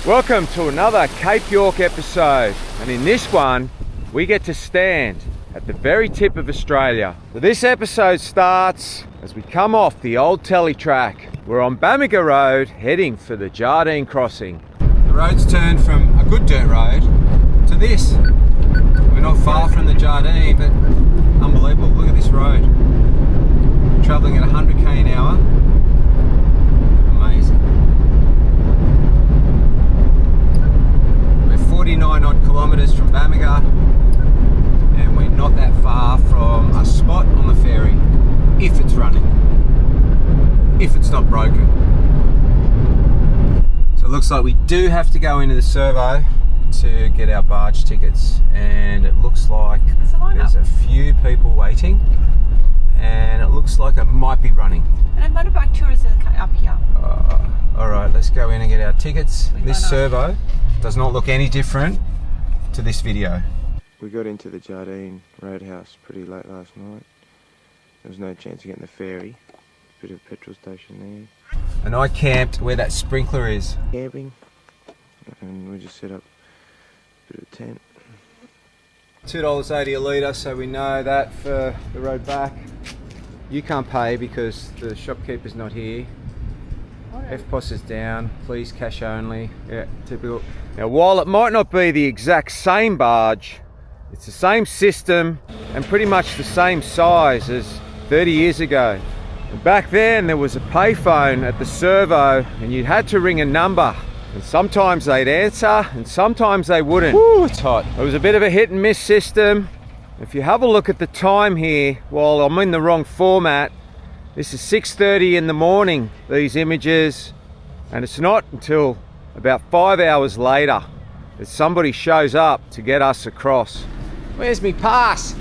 Welcome to another Cape York episode, and in this one we get to stand at the very tip of Australia. So this episode starts as we come off the old telly track. We're on Bamaga Road heading for the Jardine crossing. The road's turned from a good dirt road to this. We're not far from the Jardine, but unbelievable. Look at this road. Travelling at 100k an hour. Amazing. 49 odd kilometres from Bamaga, and we're not that far from a spot on the ferry, if it's running, if it's not broken. So it looks like we do have to go into the servo to get our barge tickets, and it looks like there's a few people waiting, and it looks like it might be running. And a motorbike tours are up here. Alright, let's go in and get our tickets. This servo does not look any different to this video. We got into the Jardine Roadhouse pretty late last night. There was no chance of getting the ferry. Bit of a petrol station there. And I camped where that sprinkler is. Camping. And we just set up a bit of a tent. $2.80 a litre, so we know that for the road back. You can't pay because the shopkeeper's not here. FPOS is down, please cash only. Yeah, typical. Now while it might not be the exact same barge, it's the same system and pretty much the same size as 30 years ago. And back then there was a payphone at the servo and you had to ring a number, and sometimes they'd answer and sometimes they wouldn't. Woo, it's hot. It was a bit of a hit and miss system. If you have a look at the time here, while I'm in the wrong format, this is 6:30 in the morning, these images, and it's not until about 5 hours later that somebody shows up to get us across. Where's me pass?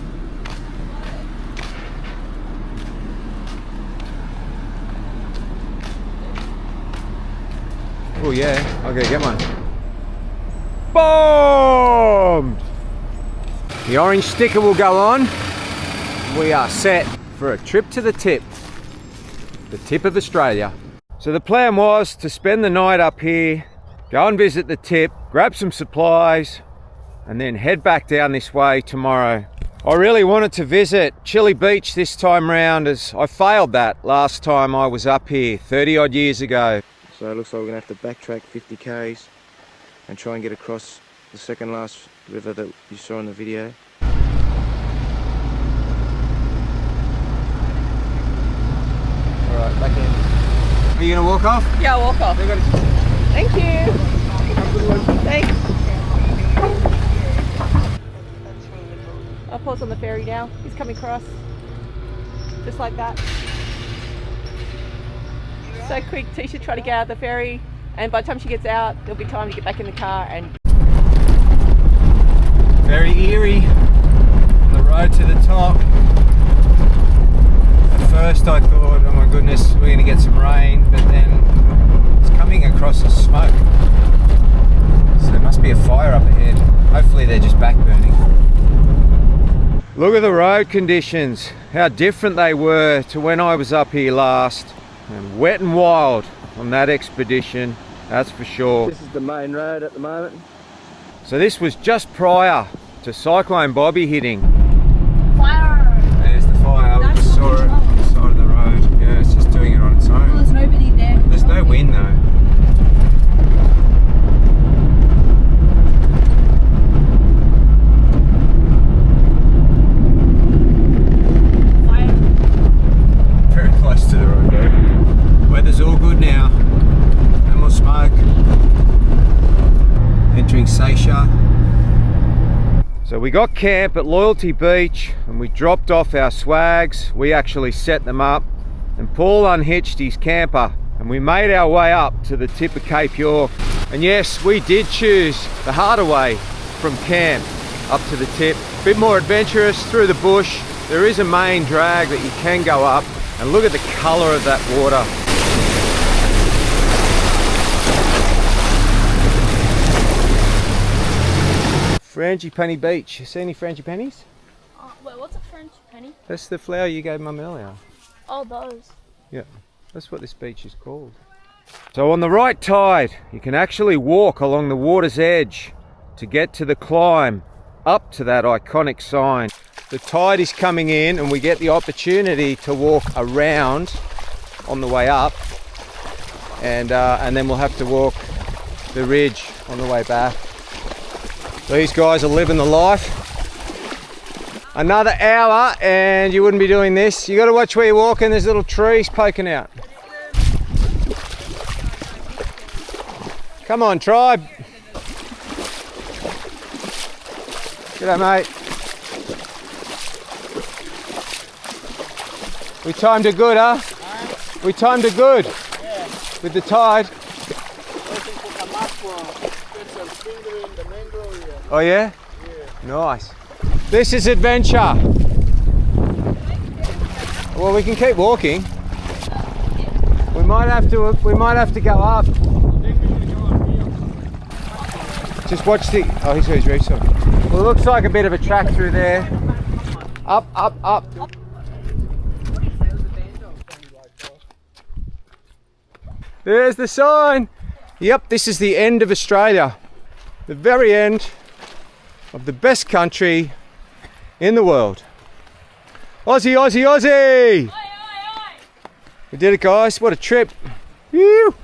Oh yeah, I'll go get one. Bombed! The orange sticker will go on. We are set for a trip to the tip of Australia. So the plan was to spend the night up here, go and visit the tip, grab some supplies, and then head back down this way tomorrow. I really wanted to visit Chili Beach this time round, as I failed that last time I was up here 30 odd years ago. So it looks like we're gonna have to backtrack 50 k's and try and get across the second last river that you saw in the video. Alright, back in. Are you gonna walk off? Yeah, I'll walk off. Thank you. Thanks. I'll pause on the ferry now. He's coming across. Just like that. So quick, Tisha tried to get out of the ferry, and by the time she gets out, there'll be time to get back in the car and... Very eerie on the road to the top. At first I thought, oh my goodness, we're going to get some rain, but then it's coming across as smoke. So there must be a fire up ahead. Hopefully they're just back burning. Look at the road conditions, how different they were to when I was up here last. And wet and wild on that expedition, that's for sure. This is the main road at the moment. So this was just prior to Cyclone Bobby hitting. Fire! There's the fire, we just saw it on the side of the road. Yeah, it's just doing it on its own. Well, there's nobody there. There's no wind though. Fire. Very close to the road though. Weather's all good now. No more smoke. Entering Seisha. So we got camp at Loyalty Beach and we dropped off our swags. We actually set them up and Paul unhitched his camper and we made our way up to the tip of Cape York. And yes, we did choose the harder way from camp up to the tip. A bit more adventurous through the bush. There is a main drag that you can go up, and look at the colour of that water. Frangipani Beach. You see any frangipanis? Wait, what's a Frangipani? That's the flower you gave Mum earlier. Oh, those. Yeah, that's what this beach is called. So on the right tide, you can actually walk along the water's edge to get to the climb up to that iconic sign. The tide is coming in and we get the opportunity to walk around on the way up, and then we'll have to walk the ridge on the way back. These guys are living the life. Another hour and you wouldn't be doing this. You got to watch where you're walking. There's little trees poking out. Come on, tribe. G'day, mate. We timed it good, huh? We timed it good. Yeah. With the tide. Oh yeah? Yeah. Nice. This is adventure. Well, we can keep walking. We might have to go up. Just watch the. Oh, he's got his reach on. Well, it looks like a bit of a track through there. Up, up, up. There's the sign. Yep, this is the end of Australia. The very end of the best country in the world. Aussie, Aussie, Aussie! Oi, oi, oi. We did it, guys. What a trip. Woo!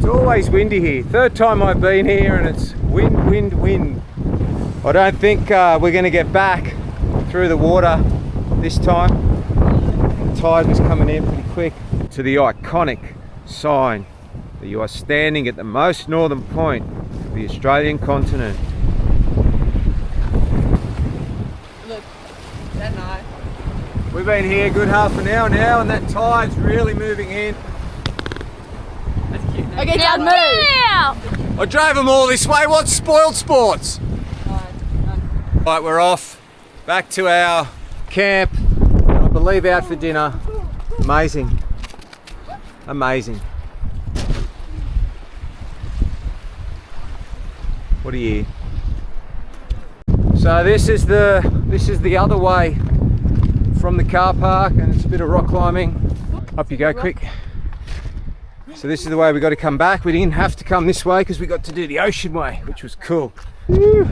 Always windy here. Third time I've been here and it's wind, wind, wind. I don't think we're going to get back through the water this time. The tide was coming in pretty quick. To the iconic sign that you are standing at the most northern point of the Australian continent. Look, that night. We've been here a good half an hour now and that tide's really moving in. Okay, Dad, move. Now. I drove them all this way. What's spoiled sports? Right, we're off back to our camp. I believe out for dinner. Amazing, amazing. What are you? So this is the other way from the car park, and it's a bit of rock climbing. Up you go, quick. So this is the way we got to come back. We didn't have to come this way because we got to do the ocean way, which was cool. Woo.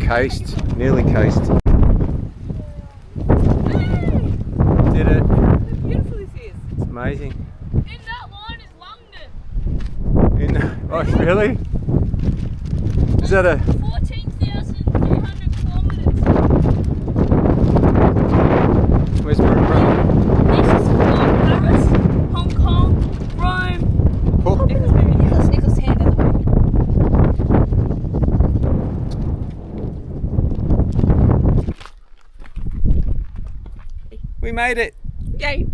Cased, nearly cased. Did it. How beautiful this is. It's amazing. In that line is London. Oh, really? Is that a 14,300 kilometres. where's Brook? This is from Paris, Hong Kong, Rome. Oh. Nicholas, hand in the way. We made it. Yay.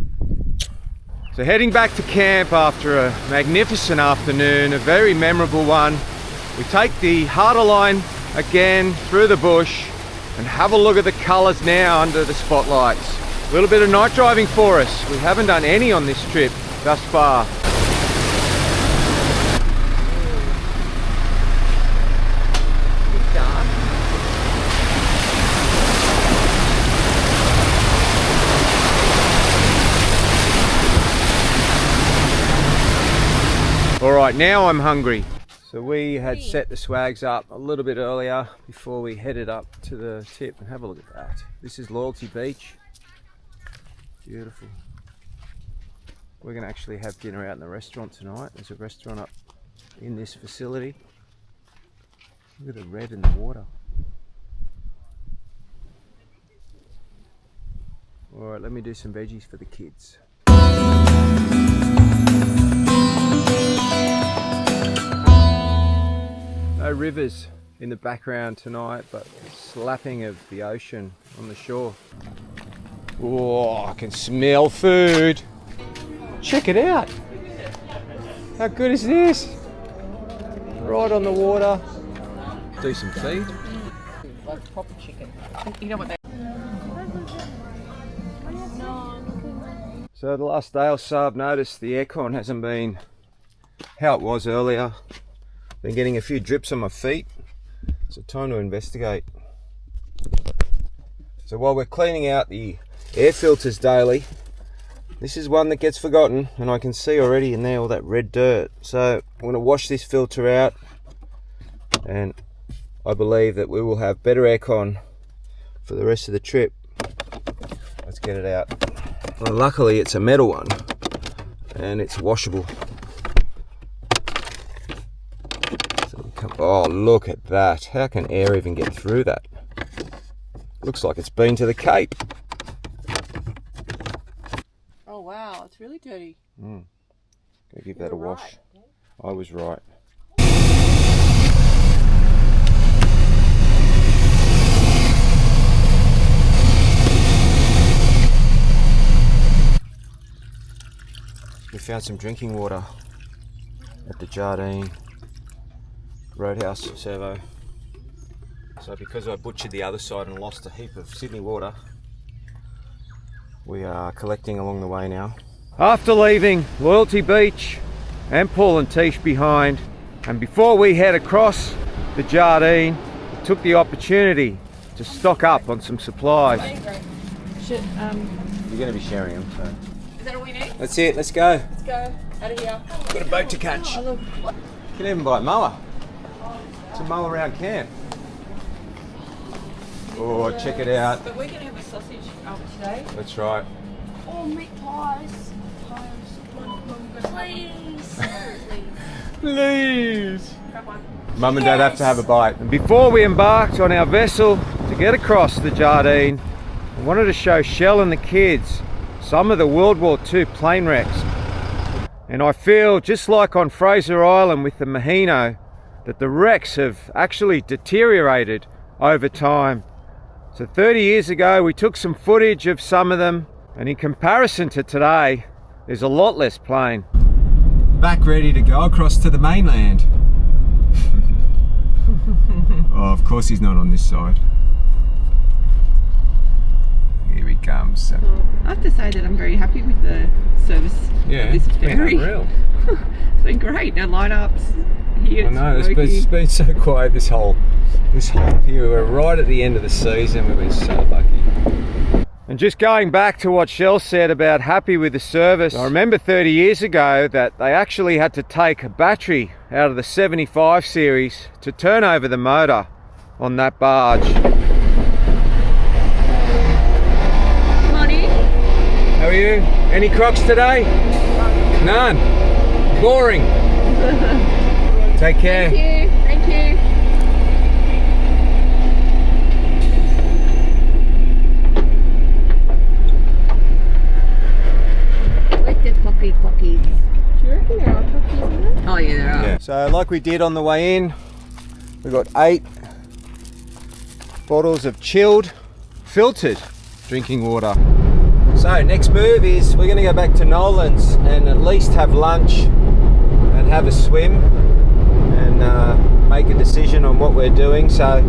So heading back to camp after a magnificent afternoon, a very memorable one. We take the harder line again through the bush and have a look at the colours now under the spotlights. A little bit of night driving for us. We haven't done any on this trip thus far. All right, now I'm hungry. So we had set the swags up a little bit earlier before we headed up to the tip, and have a look at that. This is Loyalty Beach. Beautiful. We're going to actually have dinner out in the restaurant tonight. There's a restaurant up in this facility. Look at the red in the water. All right, let me do some veggies for the kids. No rivers in the background tonight, but slapping of the ocean on the shore. Oh, I can smell food. Check it out. How good is this? Right on the water. Decent feed. Like proper chicken. You know what they... So the last day or so I've noticed the aircon hasn't been how it was earlier. Been getting a few drips on my feet. So time to investigate. So while we're cleaning out the air filters daily, this is one that gets forgotten, and I can see already in there all that red dirt. So I'm going to wash this filter out, and I believe that we will have better aircon for the rest of the trip. Let's get it out. Well, luckily it's a metal one and it's washable. So oh, look at that. How can air even get through that? Looks like it's been to the Cape. Oh wow, it's really dirty. Gonna give that a wash. Right. I was right. We found some drinking water at the Jardine Roadhouse servo. So because I butchered the other side and lost a heap of Sydney water, we are collecting along the way now. After leaving Loyalty Beach and Paul and Tish behind, and before we head across the Jardine, we took the opportunity to stock up on some supplies. Shit, You're going to be sharing them, so. is that all we need? That's it, let's go. Let's go. Out of here. Got a boat to catch. Oh, look. You can even buy a mower. It's a mower around camp. Oh, check it out. But we're going to have a sausage today. That's right. Oh, meat pies. Please. Please. Mum and Dad have to have a bite. And before we embarked on our vessel to get across the Jardine, I wanted to show Shell and the kids some of the World War II plane wrecks. And I feel, just like on Fraser Island with the Mahino, that the wrecks have actually deteriorated over time. So 30 years ago we took some footage of some of them, and in comparison to today, there's a lot less plane. Back ready to go across to the mainland. Oh, of course he's not on this side. Here he comes. I have to say that I'm very happy with the service of this ferry. It's been great. No lineups here. I know, it's been so quiet this whole period. We're right at the end of the season. We've been so lucky. And just going back to what Shell said about happy with the service, I remember 30 years ago that they actually had to take a battery out of the 75 series to turn over the motor on that barge. Money. How are you? Any crocs today? None. Boring. Take care. Thank you. Thank you. Like the cockies. Do you reckon there are cockies in there? Oh yeah, there are. Yeah. So like we did on the way in, we got 8 bottles of chilled, filtered drinking water. So next move is we're going to go back to Nolan's and at least have lunch and have a swim and make a decision on what we're doing. So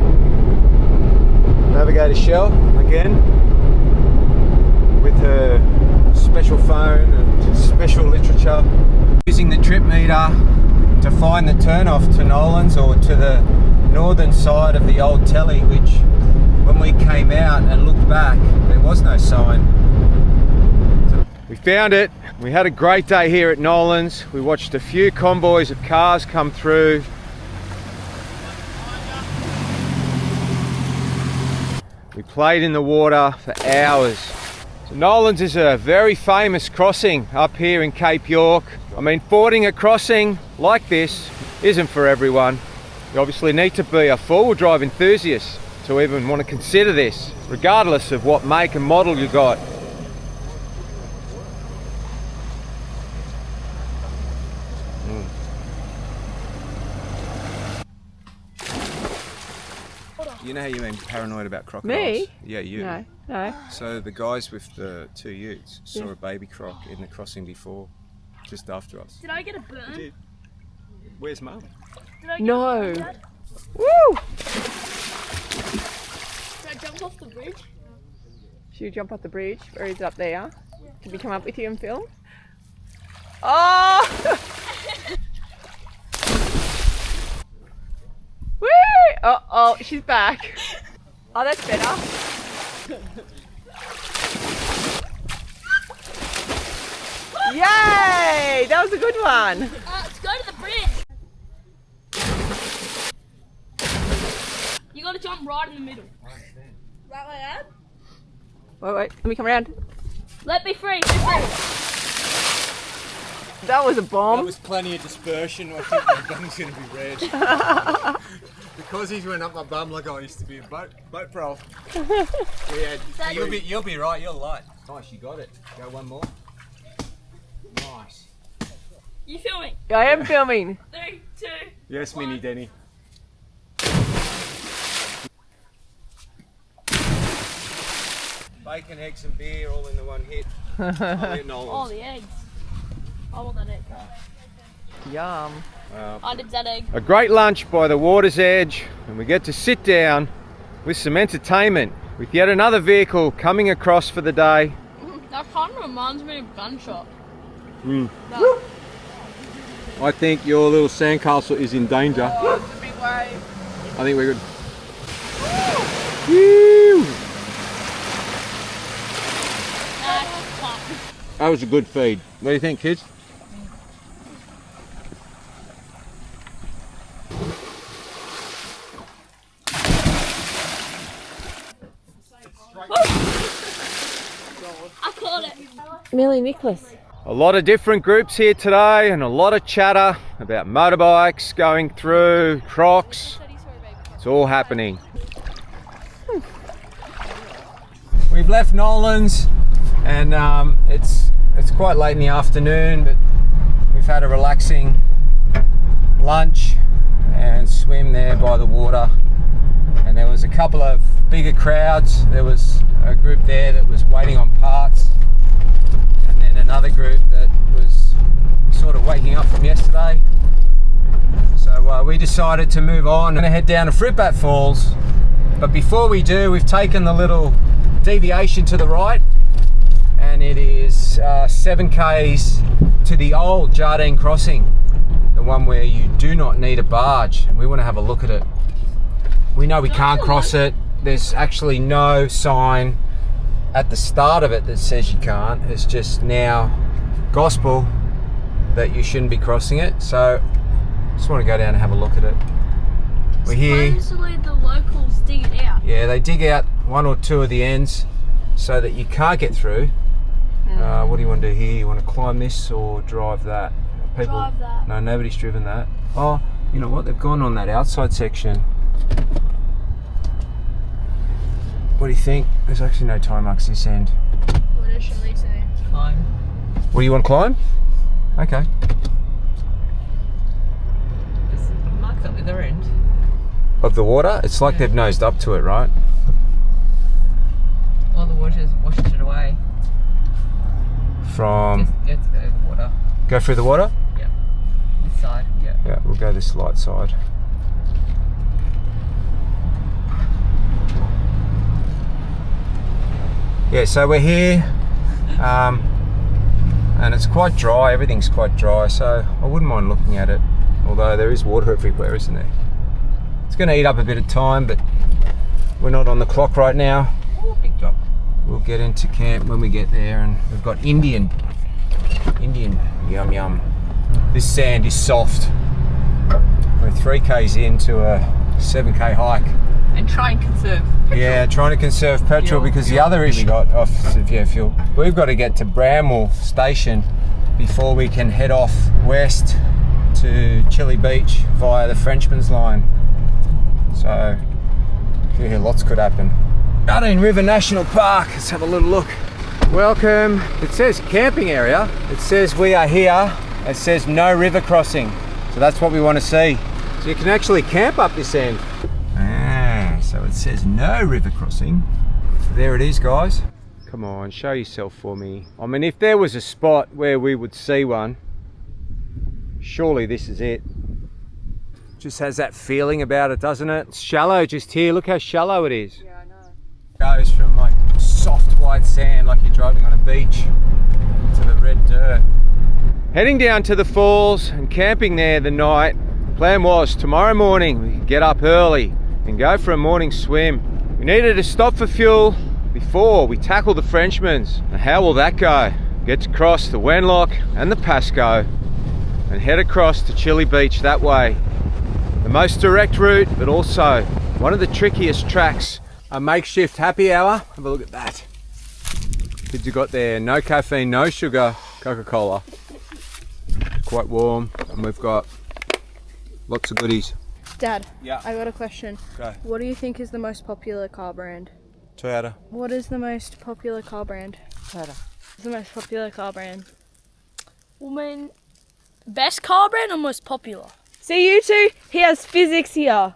Navigator Shell again with her special phone and special literature, using the trip meter to find the turnoff to Nolan's or to the northern side of the old telly, which when we came out and looked back there was no sign. So we found it. We had a great day here at Nolan's. We watched a few convoys of cars come through. We played in the water for hours. So Nolan's is a very famous crossing up here in Cape York. I mean, fording a crossing like this isn't for everyone. You obviously need to be a four-wheel drive enthusiast to even want to consider this, regardless of what make and model you got. You know how you've been paranoid about crocodiles? Me? Yeah, you. No. So the guys with the 2 utes saw a baby croc in the crossing before. just after us. Did I get a burn? You did. Where's Mum? Did I get No. a burn, Dad? Woo! Did I jump off the bridge? Should you jump off the bridge? Where is it up there? Can we come up with you and film? Oh! Woo! Oh, she's back. Oh, that's better. Yay! That was a good one. Let's go to the bridge. You gotta jump right in the middle. Right like that? Wait, let me come around. Let me free, be free. That was a That bomb. was plenty of dispersion. I think my bum's going to be red. Because he's went up my bum like I used to be a boat pro. Yeah, you'll be right, you're light. Nice, you got it. Go one more. Nice. You filming? I am filming. 3, 2. Yes, 1. Mini Denny. Bacon, eggs and beer all in the one hit. I'll eat Nolan's. Oh, the eggs. I want that egg. Yum. I did that egg. A great lunch by the water's edge, and we get to sit down with some entertainment with yet another vehicle coming across for the day. That kind of reminds me of Gunshot. I think your little sandcastle is in danger. Oh, it's a big wave. I think we're good. Woo! That's fun. That was a good feed. What do you think, kids? I caught it. Millie Nicholas. A lot of different groups here today and a lot of chatter about motorbikes going through, Crocs. It's all happening. We've left Nolan's and it's quite late in the afternoon, but we've had a relaxing lunch and swim there by the water. And there was a couple of bigger crowds. There was a group there that was waiting on parts, and then another group that was sort of waking up from yesterday. So we decided to move on and head down to Fruitbat Falls. But before we do, we've taken the little deviation to the right, and it is 7 k's to the old Jardine crossing, the one where you do not need a barge, and we want to have a look at it. We know we can't cross it. There's actually no sign at the start of it that says you can't. It's just now gospel that you shouldn't be crossing it. So just want to go down and have a look at it. We're here. Supposedly the locals dig it out. Yeah, they dig out 1 or 2 of the ends so that you can't get through. What do you want to do here? You want to climb this or drive that? Drive that. No, nobody's driven that. Oh, you know what? They've gone on that outside section. What do you think? There's actually no time marks this end. What does Shirley say? Climb. What do you want to climb? Okay. It's marked up at their end. Of the water? It's like they've nosed up to it, right? All the water's washed it away. From... Let's go to the water. Go through the water? Yeah. This side, yeah. Yeah, we'll go this light side. Yeah, so we're here, and it's quite dry, everything's quite dry, so I wouldn't mind looking at it, although there is water everywhere, isn't there? It's going to eat up a bit of time, but we're not on the clock right now. Oh, big drop. We'll get into camp when we get there, and we've got Indian, yum yum. This sand is soft. We're 3 k's into a 7k hike. And try and conserve petrol. Yeah, trying to conserve petrol because the other issue we got off fuel. We've got to get to Bramwell Station before we can head off west to Chili Beach via the Frenchman's Line. So, yeah, lots could happen. Jardine River National Park. Let's have a little look. Welcome. It says camping area. It says we are here. It says no river crossing. So that's what we want to see. So you can actually camp up this end. So it says no river crossing. There it is, guys. Come on, show yourself for me. I mean, if there was a spot where we would see one, Surely this is it. Just has that feeling about it, doesn't it? It's shallow just here. Look how shallow it is. Yeah, I know. Goes from like soft white sand like you're driving on a beach to the red dirt. Heading down to the falls and camping there the night. Plan was tomorrow morning we could get up early and go for a morning swim. We needed to stop for fuel before we tackle the Frenchmans. And how will that go? Get to cross the Wenlock and the Pasco and head across to Chile Beach that way. The most direct route, but also one of the trickiest tracks. A makeshift happy hour. Have a look at that. Kids have got their no caffeine, no sugar Coca-Cola. Quite warm, and we've got lots of goodies. Dad, Yeah. I got a question. Go. What do you think is the most popular car brand? Toyota. What is the most popular car brand? Toyota. What's the most popular car brand? Woman, best car brand or most popular? See you two? He has physics here.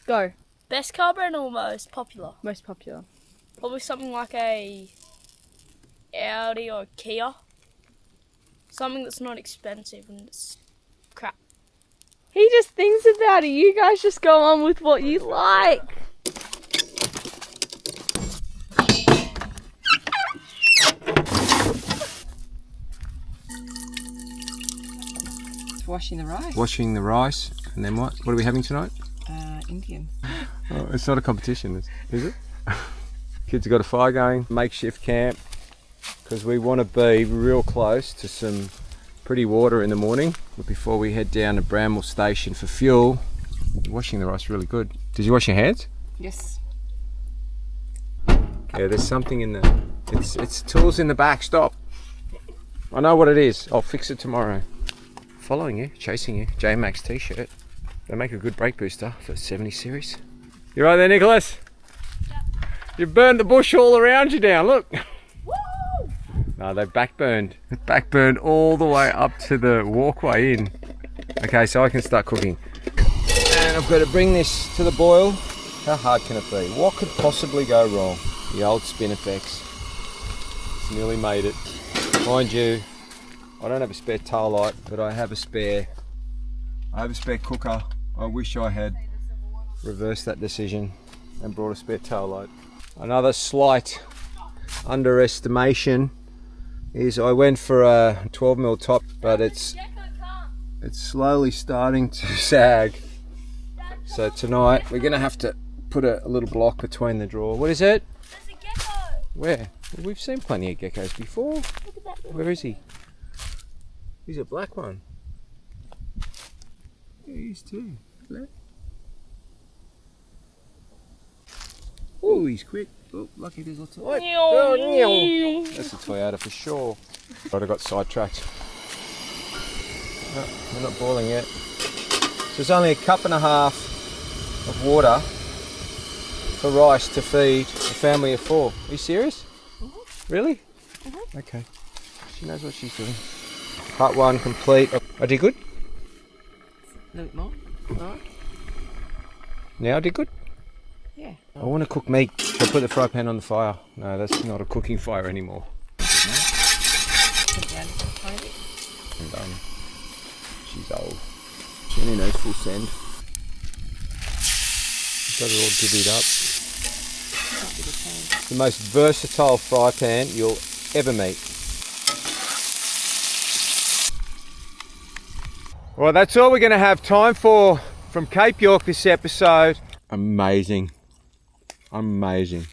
Go. Best car brand or most popular? Most popular. Probably something like a Audi or Kia. Something that's not expensive and it's crap. He just thinks about it. You guys just go on with what you like. Washing the rice. Washing the rice, and then what? What are we having tonight? Indian. Oh, it's not a competition, is it? Kids have got a fire going, makeshift camp, because we want to be real close to some pretty water in the morning before we head down to Bramwell Station for fuel. Washing the rice really good. Did you wash your hands? Yes. Yeah, there's something in the... It's tools in the back. Stop. I know what it is. I'll fix it tomorrow. Following you, chasing you. J-Max t-shirt. They make a good brake booster for 70series. You right there, Nicholas? Yeah. You've burned the bush all around you now, look. No, they've backburned. Backburned all the way up to the walkway in. Okay, so I can start cooking. And I've got to bring this to the boil. How hard can it be? What could possibly go wrong? The old spin effects. It's nearly made it. Mind you, I don't have a spare tail light, but I have a spare cooker. I wish I had reversed that decision and brought a spare tail light. Another slight underestimation is I went for a 12mm top, but it's slowly starting to sag. So tonight we're gonna have to put a little block between the drawer. What is it? There's a gecko. Where? Well, we've seen plenty of geckos before. Look at that. Where is he? He's a black one. Yeah, he's too. Oh, he's quick. Oh, lucky there's lots of light. Oh, that's a Toyota for sure. But I got sidetracked. No, we're not boiling yet. So it's only a cup and a half of water for rice to feed a family of 4. Are you serious? Really? Okay. She knows what she's doing. Part 1 complete. I did good? A little bit more. Alright. Now I did good? Yeah. I want to cook meat. So put the fry pan on the fire. No, that's not a cooking fire anymore. Put it down a tiny bit. I'm done. She's old. She only knows full send. Got it all divvied up. Might be the same. The most versatile fry pan you'll ever meet. Well, that's all we're going to have time for from Cape York this episode. Amazing. Amazing.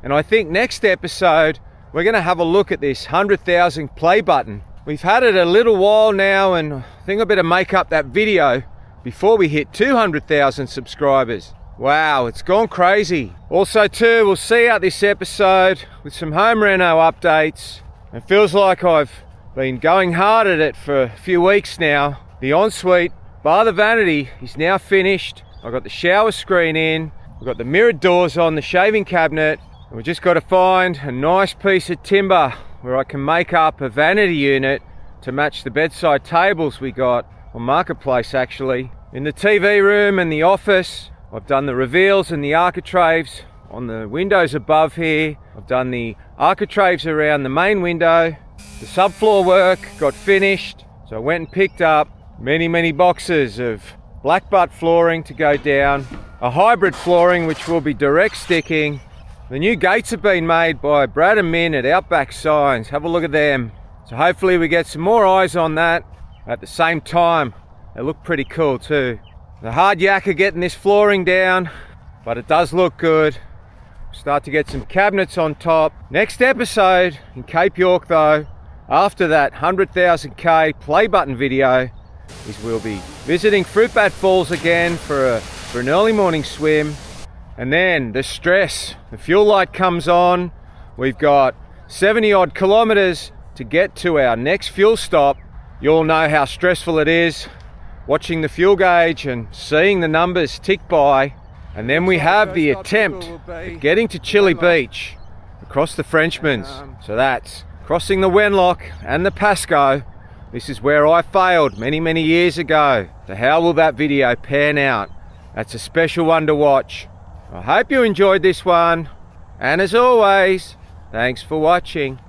And I think next episode we're going to have a look at this 100,000 play button. We've had it a little while now, and I think I better make up that video before we hit 200,000 subscribers. Wow, it's gone crazy. Also too, we'll see out this episode with some home reno updates. It feels like I've been going hard at it for a few weeks now. The ensuite, bar the vanity, is now finished. I've got the shower screen in. We've got the mirrored doors on the shaving cabinet. And we've just got to find a nice piece of timber where I can make up a vanity unit to match the bedside tables we got on Marketplace actually. In the TV room and the office, I've done the reveals and the architraves on the windows above here. I've done the architraves around the main window. The subfloor work got finished. So I went and picked up many boxes of black butt flooring to go down, a hybrid flooring which will be direct sticking. The new gates have been made by Brad and Min at Outback Signs. Have a look at them. So hopefully we get some more eyes on that. At the same time, they look pretty cool too. The hard yakka getting this flooring down, but it does look good. Start to get some cabinets on top. Next episode in Cape York though, after that 100,000k play button video, is we'll be visiting Fruitbat Falls again for an early morning swim. And then the stress, the fuel light comes on. We've got 70 odd kilometers to get to our next fuel stop. You all know how stressful it is watching the fuel gauge and seeing the numbers tick by. And then we have the attempt at getting to Chili Beach across the Frenchmans. So that's crossing the Wenlock and the Pasco. This is where I failed many years ago. So how will that video pan out? That's a special one to watch. I hope you enjoyed this one. And as always, thanks for watching.